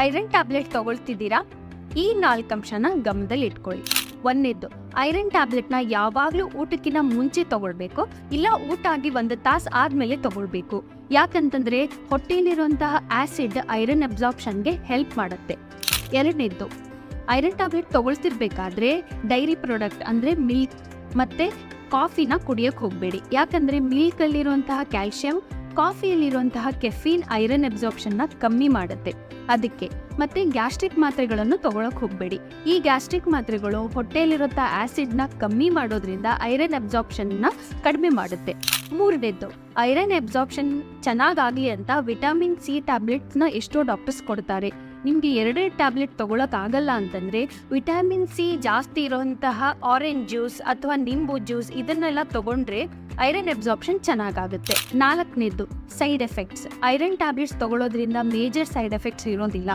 Iron tablet ತಗೊಳ್ತಿದ್ದೀರಾ? ಈ 4 ಅಂಶನ ಗಮನದಲ್ಲಿ ಇಟ್ಕೊಳ್ಳಿ. ಒಂದನೇದ್ದು, ಐರನ್ ಟ್ಯಾಬ್ಲೆಟ್ನ ಯಾವಾಗಲೂ ಊಟಕ್ಕಿಂತ ಮುಂಚೆ ತಗೊಳ್ಬೇಕು, ಇಲ್ಲ ಊಟ ಆಗಿ 1 ತಾಸು ಆದಮೇಲೆ ತಗೊಳ್ಬೇಕು. ಯಾಕಂತಂದ್ರೆ ಹೊಟ್ಟೆಯಲ್ಲಿರುವಂತಹ ಆಸಿಡ್ ಐರನ್ ಅಬ್ಸಾರ್ಪ್ಷನ್ಗೆ ಹೆಲ್ಪ್ ಮಾಡುತ್ತೆ. ಎರಡನೇದ್ದು, ಐರನ್ ಟ್ಯಾಬ್ಲೆಟ್ ತಗೊಳ್ತಿರ್ಬೇಕಾದ್ರೆ ಡೈರಿ ಪ್ರಾಡಕ್ಟ್ ಅಂದರೆ ಮಿಲ್ಕ್ ಮತ್ತು ಕಾಫಿನ ಕುಡಿಯೋಕ್ಕೆ ಹೋಗಬೇಡಿ. ಯಾಕಂದರೆ ಮಿಲ್ಕಲ್ಲಿರುವಂತಹ ಕ್ಯಾಲ್ಶಿಯಂ, ಕಾಫಿಯಲ್ಲಿರುವಂತಹ ಕೆಫೀನ್ ಐರನ್ ಅಬ್ಸಾರ್ಪ್ಷನ್ನ ಕಮ್ಮಿ ಮಾಡುತ್ತೆ. ಅದಕ್ಕೆ ಮತ್ತೆ ಗ್ಯಾಸ್ಟ್ರಿಕ್ ಮಾತ್ರೆಗಳನ್ನು ತಗೊಳಕ್ ಹೋಗಬೇಡಿ. ಈ ಗ್ಯಾಸ್ಟ್ರಿಕ್ ಮಾತ್ರೆಗಳು ಹೊಟ್ಟೆಯಲ್ಲಿರುವಂಥ ಆಸಿಡ್ನ ಕಮ್ಮಿ ಮಾಡೋದ್ರಿಂದ ಐರನ್ ಅಬ್ಸಾರ್ಪ್ಷನ್ನ ಕಡಿಮೆ ಮಾಡುತ್ತೆ. ಮೂರನೇದ್ದು, ಐರನ್ ಅಬ್ಸಾರ್ಪ್ಷನ್ ಚೆನ್ನಾಗಾಗಲಿ ಅಂತ ವಿಟಮಿನ್ ಸಿ ಟ್ಯಾಬ್ಲೆಟ್ಸ್ನ ಎಷ್ಟೋ ಡಾಕ್ಟರ್ಸ್ ಕೊಡ್ತಾರೆ. ನಿಮಗೆ 2 ಟ್ಯಾಬ್ಲೆಟ್ ತಗೊಳಕ್ಕಾಗಲ್ಲ ಅಂತಂದರೆ ವಿಟಮಿನ್ ಸಿ ಜಾಸ್ತಿ ಇರುವಂತಹ ಆರೆಂಜ್ ಜ್ಯೂಸ್ ಅಥವಾ ನಿಂಬು ಜ್ಯೂಸ್ ಇದನ್ನೆಲ್ಲ ತಗೊಂಡ್ರೆ ಐರನ್ ಅಬ್ಸಾರ್ಪ್ಷನ್ ಚೆನ್ನಾಗಾಗುತ್ತೆ. 4ನೇದ್ದು, ಸೈಡ್ ಎಫೆಕ್ಟ್ಸ್. ಐರನ್ ಟ್ಯಾಬ್ಲೆಟ್ಸ್ ತಗೊಳ್ಳೋದ್ರಿಂದ ಮೇಜರ್ ಸೈಡ್ ಎಫೆಕ್ಟ್ಸ್ ಇರೋದಿಲ್ಲ.